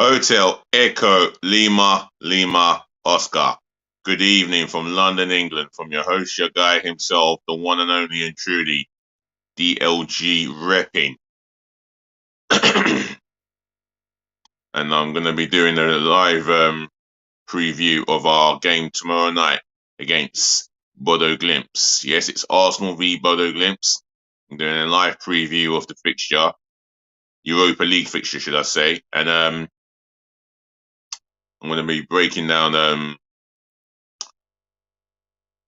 Hotel Echo Lima Lima Oscar. Good evening from London, England, from your host, your guy himself, the one and only and truly DLG repping. And I'm going to be doing a live preview of our game tomorrow night against Bodø Glimt. Yes, it's Arsenal v Bodø Glimt. I'm doing a live preview of the fixture, Europa League fixture, should I say, and I'm going to be breaking down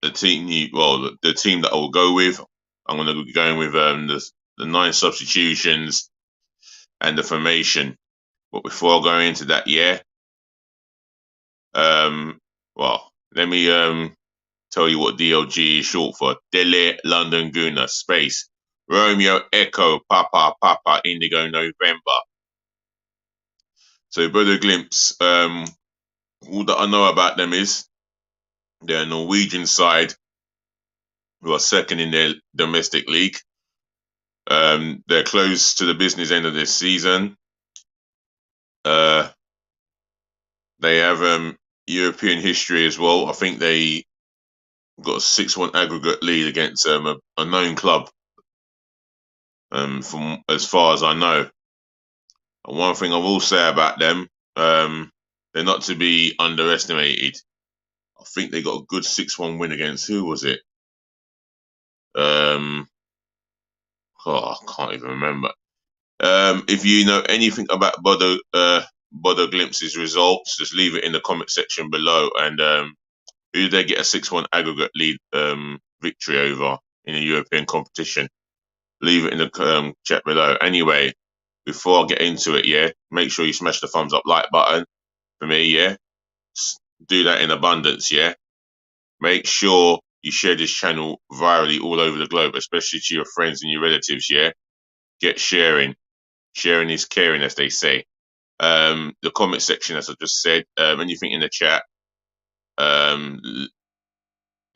the team. The team that I will go with. I'm going to be going with the 9 substitutions and the formation. But before going into that, let me tell you what DLG is short for. Dele London Guna space Romeo Echo Papa Papa Indigo November. So Bodø Glimt, all that I know about them is they're a Norwegian side who are second in their domestic league. They're close to the business end of this season. They have European history as well. I think they got a 6-1 aggregate lead against a known club, from as far as I know. And one thing I will say about them, they're not to be underestimated. I think they got a good 6-1 win against, who was it? I can't even remember. If you know anything about Bodø Glimt's results, just leave it in the comment section below. And who did they get a 6-1 aggregate lead victory over in a European competition? Leave it in the chat below. Anyway, before I get into it, make sure you smash the thumbs up like button for me, do that in abundance, Make sure you share this channel virally all over the globe, especially to your friends and your relatives, Get sharing. Sharing is caring, as they say. The comment section, as I just said, anything in the chat,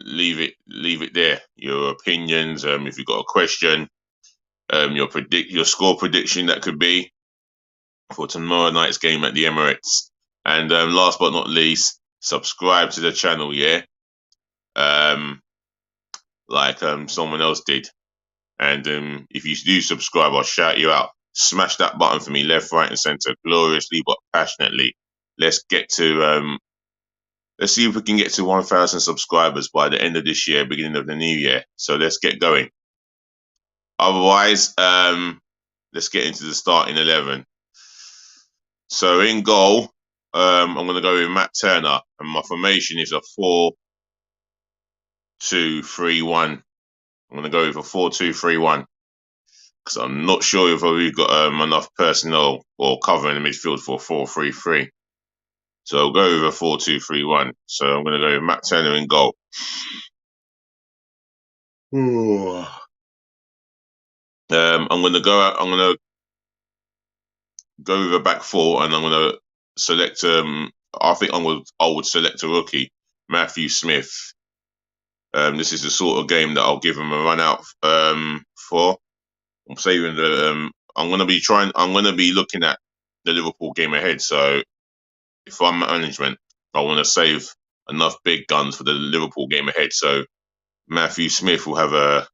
leave it there. Your opinions, if you've got a question, your score prediction that could be for tomorrow night's game at the Emirates. And last but not least, subscribe to the channel, like someone else did. And if you do subscribe, I'll shout you out. Smash that button for me, left, right, and center, gloriously but passionately. Let's get to let's see if we can get to 1,000 subscribers by the end of this year, beginning of the new year. So let's get going. Otherwise, let's get into the starting 11. So in goal, I'm going to go with Matt Turner, and my formation is a 4-2-3-1. I'm going to go with a 4-2-3-1 because I'm not sure if we've got enough personnel or cover in the midfield for 4-3-3. So I'll go with a 4-2-3-1. So I'm going to go with Matt Turner in goal. I'm going to go with a back 4, and I'm going to select. I think I would select a rookie, Matthew Smith. This is the sort of game that I'll give him a run out for. I'm saving the. I'm going to be looking at the Liverpool game ahead. So if I'm management, I want to save enough big guns for the Liverpool game ahead. So Matthew Smith will have a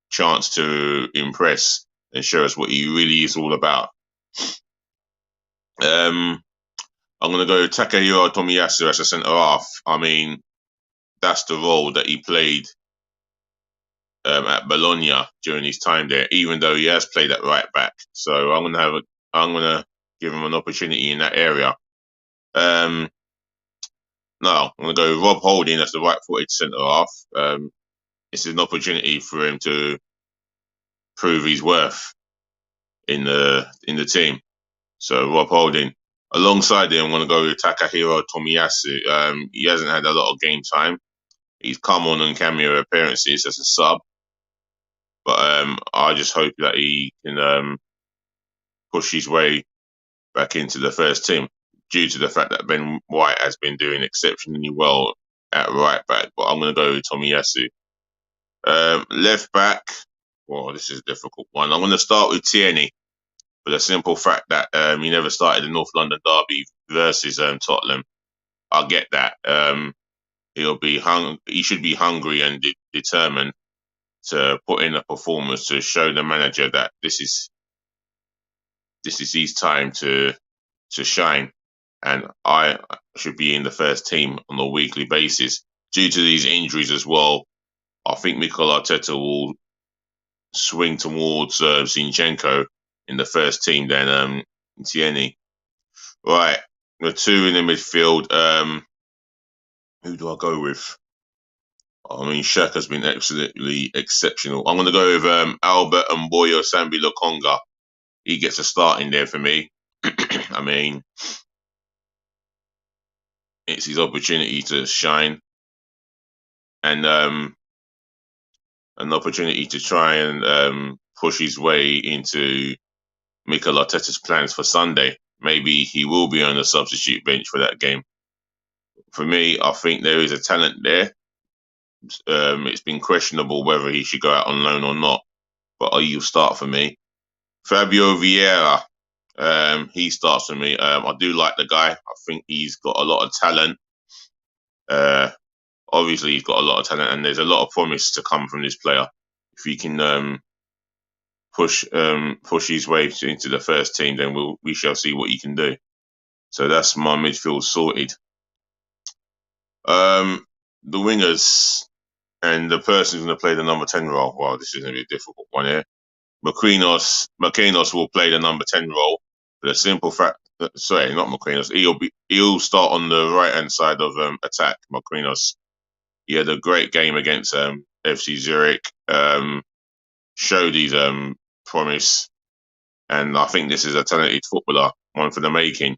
chance to impress and show us what he really is all about. I'm going to go Takahiro Tomiyasu as a centre half. I mean, that's the role that he played at Bologna during his time there, even though he has played at right back. So I'm going to give him an opportunity in that area. No, I'm going to go Rob Holding as the right-footed centre half. This is an opportunity for him to prove his worth in the team. So Rob Holding. Alongside him, I'm going to go with Takahiro Tomiyasu. He hasn't had a lot of game time. He's come on cameo appearances as a sub. But I just hope that he can push his way back into the first team due to the fact that Ben White has been doing exceptionally well at right back. But I'm going to go with Tomiyasu. Left back, well, this is a difficult one. I'm going to start with Tierney. for the simple fact that he never started the North London derby versus Tottenham. I get that. He should be hungry and determined to put in a performance to show the manager that this is his time to shine, and I should be in the first team on a weekly basis. Due to these injuries as well, I think Mikel Arteta will swing towards Zinchenko in the first team than Tierney. Right, the two in the midfield. Who do I go with? I mean, Xhaka's been absolutely exceptional. I'm going to go with Albert and Boyo Sambi Lokonga. He gets a start in there for me. I mean, it's his opportunity to shine and an opportunity to try and push his way into Mikel Arteta's plans for Sunday. Maybe he will be on the substitute bench for that game. For me, I think there is a talent there. It's been questionable whether he should go out on loan or not, but he'll start for me. Fabio Vieira, he starts for me. I do like the guy. I think he's got a lot of talent. Obviously, he's got a lot of talent, and there's a lot of promise to come from this player. If he can push his way into the first team, then we shall see what he can do. So that's my midfield sorted. The wingers and the person who's going to play the number 10 role. Well, this is going to be a difficult one here. Marquinhos will play the number 10 role for the simple fact. Sorry, not Marquinhos. He'll start on the right hand side of attack. Marquinhos. He had a great game against FC Zurich. Showed his promise, and I think this is a talented footballer, one for the making.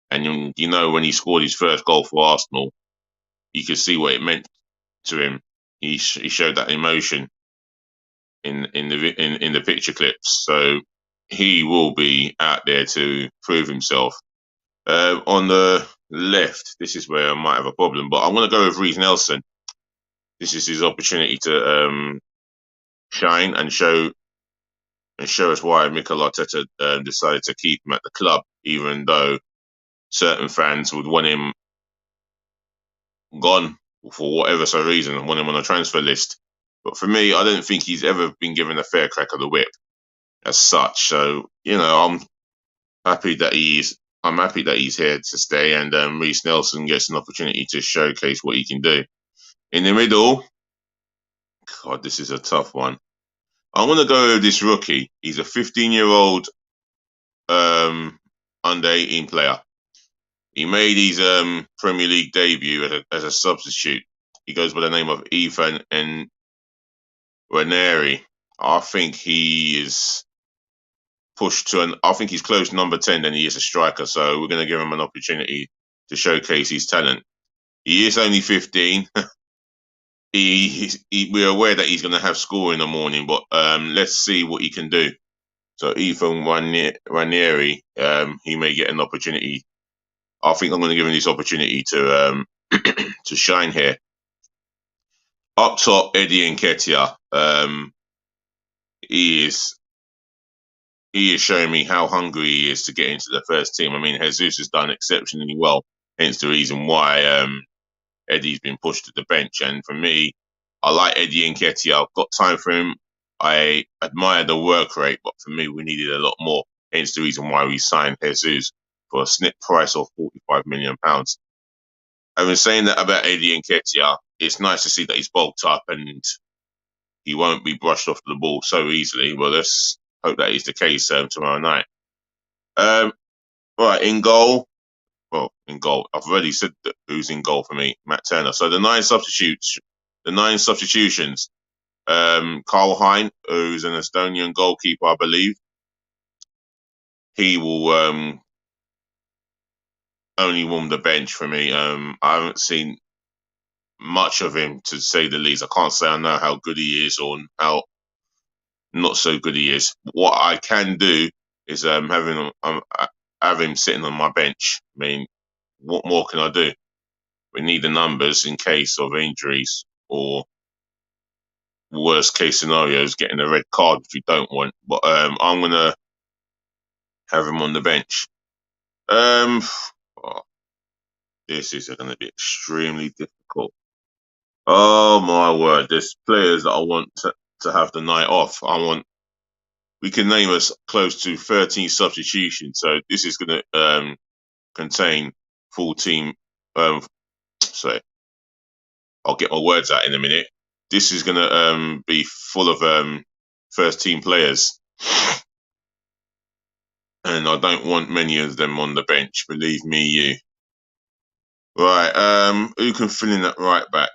And you know, when he scored his first goal for Arsenal, you could see what it meant to him. He showed that emotion in the picture clips. So he will be out there to prove himself. On the left, this is where I might have a problem, but I'm going to go with Reece Nelson. This is his opportunity to shine and show us why Mikel Arteta decided to keep him at the club, even though certain fans would want him gone for whatever reason, want him on a transfer list. But for me, I don't think he's ever been given a fair crack of the whip as such. So, you know, I'm happy that he's here to stay, and Reece Nelson gets an opportunity to showcase what he can do. In the middle, God, this is a tough one. I'm going to go with this rookie. He's a 15-year-old under 18 player. He made his Premier League debut as a substitute. He goes by the name of Ethan and Ranieri. I think he is pushed to I think he's close to number 10 than he is a striker. So we're going to give him an opportunity to showcase his talent. He is only 15. We're aware that he's going to have school in the morning, but let's see what he can do. So Ethan Ranieri, he may get an opportunity. I think I'm going to give him this opportunity to to shine here. Up top, Eddie Nketiah. He is showing me how hungry he is to get into the first team. I mean, Jesus has done exceptionally well, hence the reason why Eddie's been pushed to the bench. And for me, I like Eddie Nketiah. I've got time for him. I admire the work rate, but for me, we needed a lot more. Hence the reason why we signed Jesus for a snip price of £45 million. I've been saying that about Eddie Nketiah. It's nice to see that he's bulked up and he won't be brushed off the ball so easily. Well, let's hope that is the case tomorrow night. Right, in goal. Well, in goal, I've already said who's in goal for me, Matt Turner. So the nine substitutions. Karl Hein, who's an Estonian goalkeeper, I believe. He will only warm the bench for me. I haven't seen much of him, to say the least. I can't say I know how good he is or how not so good he is. What I can do is have him sitting on my bench. I mean, what more can I do? We need the numbers in case of injuries or worst case scenarios, getting a red card, which we don't want. But I'm gonna have him on the bench. Oh, this is going to be extremely difficult. Oh my word! There's players that I want to have the night off. We can name us close to 13 substitutions. So this is going to contain full team. Sorry, I'll get my words out in a minute. This is going to be full of first team players, and I don't want many of them on the bench. Believe me, you. Right. Who can fill in that right back?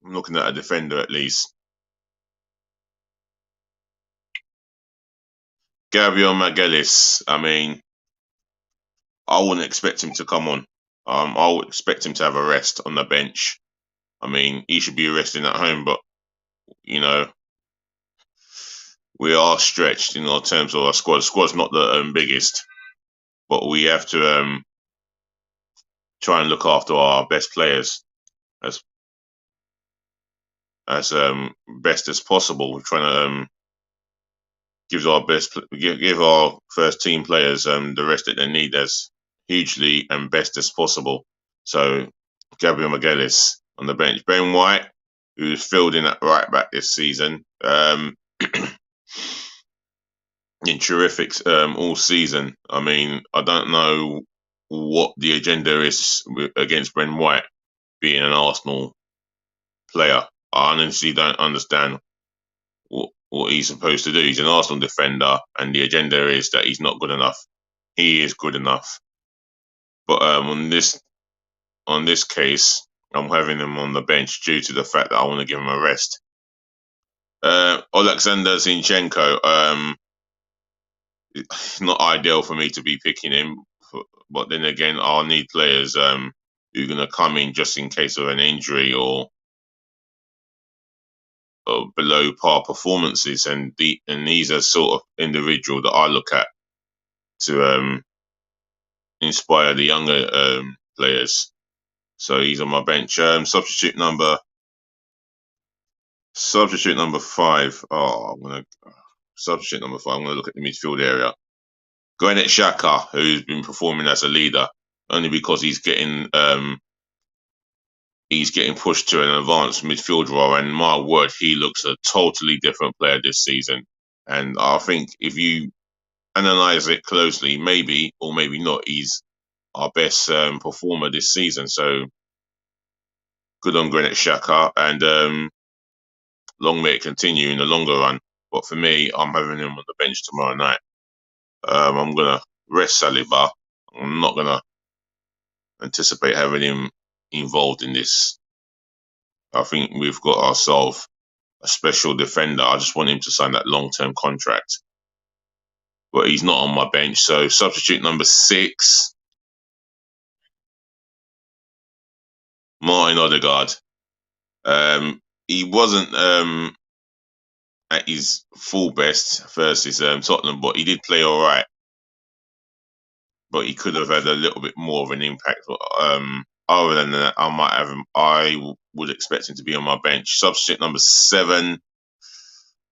I'm looking at a defender at least. Gabriel Magalhaes. I mean, I wouldn't expect him to come on. I would expect him to have a rest on the bench. I mean, he should be resting at home, but you know, we are stretched in our terms of our squad. The squad's not the biggest, but we have to try and look after our best players as best as possible. We're trying to give our first team players the rest that they need as hugely and best as possible. So Gabriel Magalhaes on the bench, Ben White, who's filled in at right back this season, in terrific all season. I mean, I don't know what the agenda is against Ben White being an Arsenal player. I honestly don't understand what he's supposed to do. He's an Arsenal defender, and the agenda is that he's not good enough. He is good enough. But on this case, I'm having him on the bench due to the fact that I want to give him a rest. Alexander Zinchenko, not ideal for me to be picking him, but then again, I'll need players who are going to come in just in case of an injury or below par performances, and these are sort of individual that I look at to inspire the younger players. So he's on my bench. Substitute number 5. Substitute number 5. I'm gonna look at the midfield area. Granit Xhaka, who's been performing as a leader, only because he's getting pushed to an advanced midfield role, and my word, he looks a totally different player this season. And I think if you analyse it closely, maybe or maybe not, he's our best performer this season. So good on Granit Xhaka, and long may it continue in the longer run. But for me, I'm having him on the bench tomorrow night. I'm gonna rest Saliba. I'm not gonna anticipate having him involved in this. I think we've got ourselves a special defender. I just want him to sign that long-term contract. But he's not on my bench. So substitute number 6, Martin Odegaard. He wasn't at his full best versus Tottenham, but he did play all right. But he could have had a little bit more of an impact. Other than that, I would expect him to be on my bench. Substitute number 7.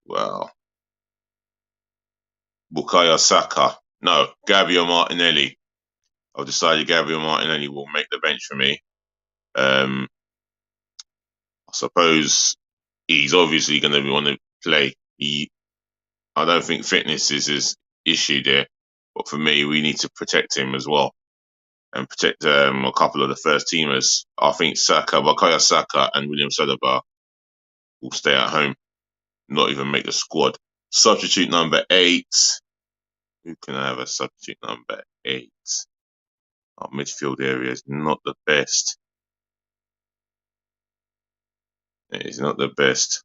Well, Bukayo Saka. No, Gabriel Martinelli. I've decided Gabriel Martinelli will make the bench for me. I suppose he's obviously going to want to play. I don't think fitness is his issue there, but for me, we need to protect him as well and protect a couple of the first teamers. I think Bukayo Saka, and William Saliba will stay at home, not even make the squad. Substitute number 8. Who can I have a substitute number 8? Our midfield area is not the best. It is not the best.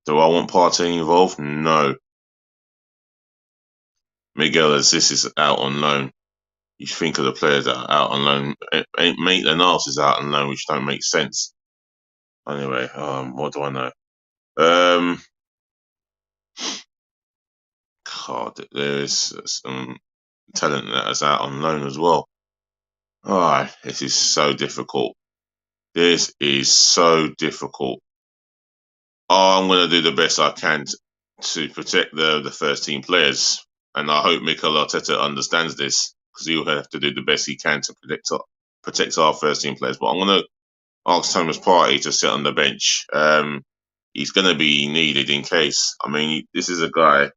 Do I want Partey involved? No. Miguel Aziz is out on loan. You think of the players that are out on loan. Maitland-Niles is out on loan, which don't make sense. Anyway, what do I know? God, there is some talent that is out on loan as well. Alright, this is so difficult. This is so difficult. I'm going to do the best I can to protect the first team players. and I hope Mikel Arteta understands this because he'll have to do the best he can to protect our first team players. But I'm going to ask Thomas Partey to sit on the bench. He's going to be needed in case. I mean, this is a guy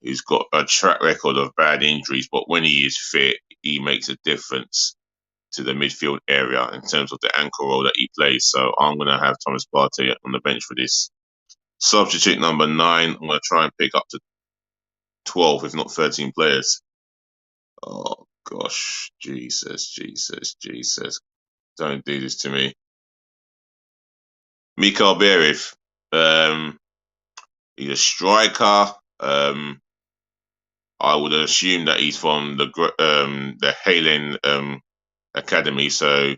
who's got a track record of bad injuries, but when he is fit, he makes a difference to the midfield area in terms of the anchor role that he plays. So I'm going to have Thomas Partey on the bench for this. Substitute number 9, I'm going to try and pick up to 12, if not 13 players. Oh, gosh. Jesus. Don't do this to me. Mikael Berif. He's a striker. I would assume that he's from the Halen Academy, so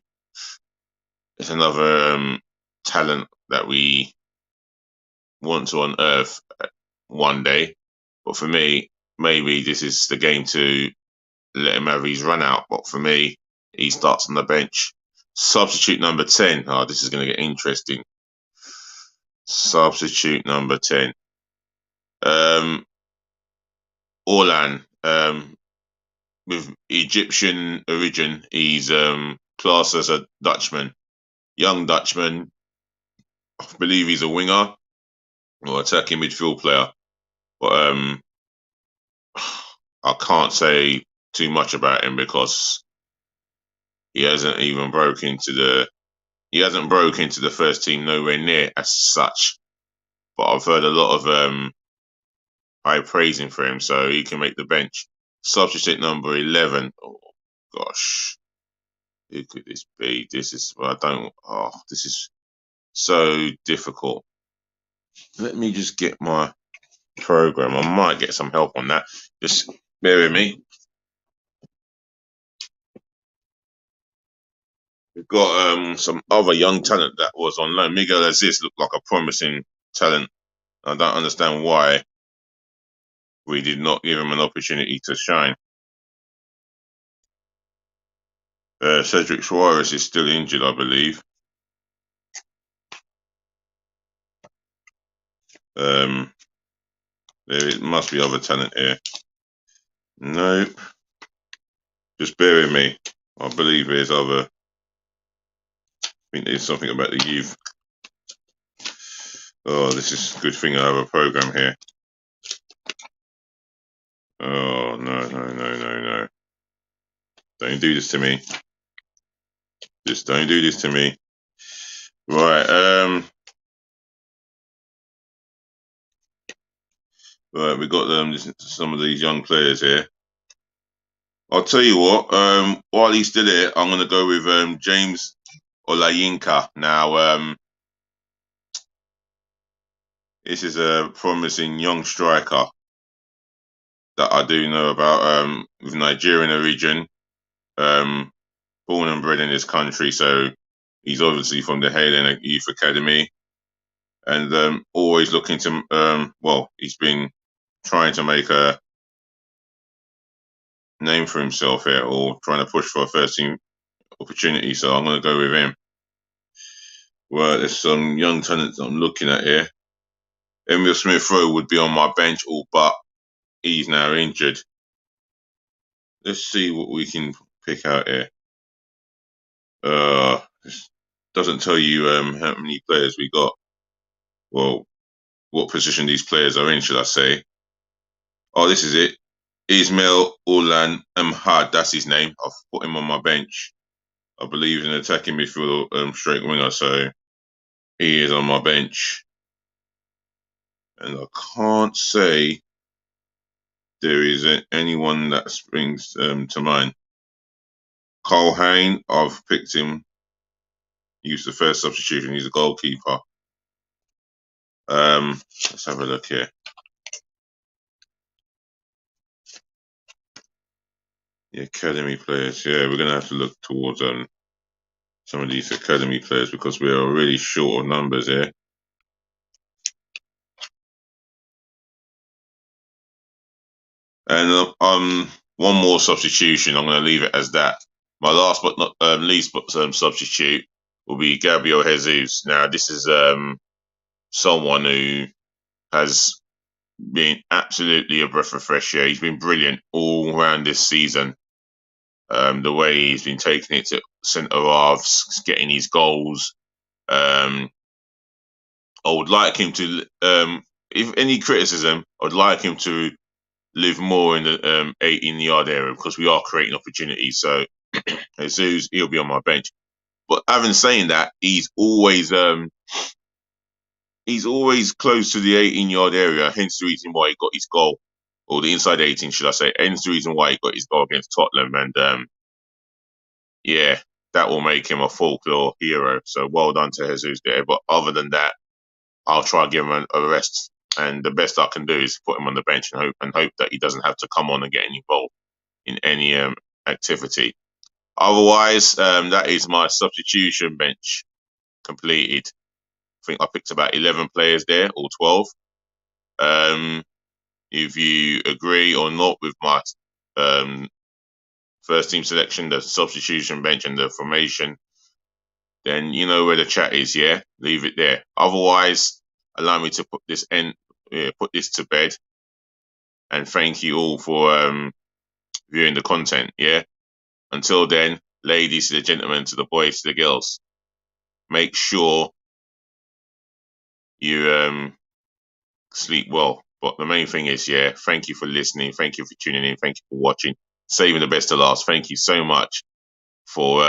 it's another talent that we want to unearth one day. But for me, maybe this is the game to let him have his run out. But for me, he starts on the bench. Substitute number 10. Oh, this is going to get interesting. Substitute number 10. Orlan. With Egyptian origin, he's classed as a Dutchman. Young Dutchman. I believe he's a winger or attacking midfield player. But I can't say too much about him because he hasn't broke into the first team nowhere near as such. But I've heard a lot of high praising for him, so he can make the bench. Substitute number 11. Oh gosh, who could this be? This is this is so difficult. Let me just get my program. I might get some help on that. Just bear with me. We've got some other young talent that was on loan. Miguel Aziz looked like a promising talent. I don't understand why we did not give him an opportunity to shine. Cedric Suarez is still injured, I believe. There must be other talent here. Nope. Just bear with me. I believe there's other. I think there's something about the youth. Oh, this is a good thing I have a program here. Oh, no. Don't do this to me. Just don't do this to me. Right, right, we got some of these young players here. I'll tell you what, while he's still here, I'm going to go with James Olayinka. Now, this is a promising young striker that I do know about, with Nigerian origin, born and bred in this country, so he's obviously from the Halen Youth Academy, and always looking to, he's been trying to make a name for himself here, or trying to push for a first team opportunity, so I'm going to go with him. Well, there's some young talents I'm looking at here. Emil Smith-Rowe would be on my bench, but he's now injured. Let's see what we can pick out here. This doesn't tell you how many players we got. Well, what position these players are in, should I say. Oh, this is it. Ismail Ulan Mhad, that's his name. I've put him on my bench. I believe he's an attacking midfield straight winger, so he is on my bench. And I can't say there is anyone that springs to mind. Carl Hain, I've picked him. He used the first substitution. He's a goalkeeper. Let's have a look here. The academy players. Yeah, we're going to have to look towards some of these academy players because we are really short of numbers here. And one more substitution. I'm going to leave it as that. My last but not least substitute will be Gabriel Jesus. Now, this is someone who has been absolutely a breath of fresh air. He's been brilliant all around this season. The way he's been taking it to centre halves, getting his goals. I would like him to, if any criticism, I'd like him to live more in the 18-yard area because we are creating opportunities. So Jesus, he'll be on my bench. But having saying that, he's always close to the 18-yard area. Hence the reason why he got his goal, or the inside 18, should I say? Hence the reason why he got his goal against Tottenham. And yeah, that will make him a folklore hero. So well done to Jesus there. But other than that, I'll try and give him a rest. And the best I can do is put him on the bench and hope that he doesn't have to come on and get involved in any activity. Otherwise, that is my substitution bench completed. I think I picked about 11 players there, or 12. If you agree or not with my first team selection, the substitution bench, and the formation, then you know where the chat is. Yeah, leave it there. Otherwise, allow me to put this to bed. And thank you all for viewing the content. Yeah. Until then, ladies to the gentlemen, to the boys to the girls, make sure you sleep well. But the main thing is, yeah, thank you for listening. Thank you for tuning in. Thank you for watching. Saving the best to last. Thank you so much for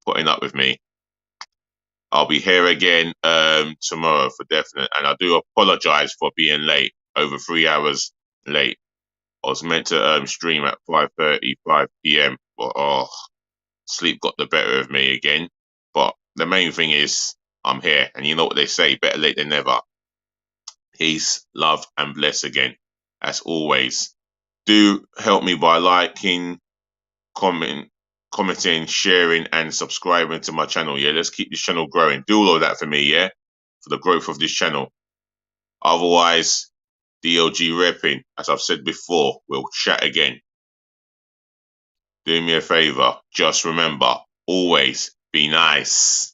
putting up with me. I'll be here again tomorrow for definite. And I do apologize for being late, over 3 hours late. I was meant to stream at 5:30, 5 p.m. But sleep got the better of me again. But the main thing is I'm here. And you know what they say, better late than never. Peace, love, and bless again. As always, do help me by liking, commenting, sharing, and subscribing to my channel. Yeah, let's keep this channel growing. Do all of that for me, yeah, for the growth of this channel. Otherwise, DLG repping, as I've said before, we'll chat again. Do me a favor, just remember, always be nice.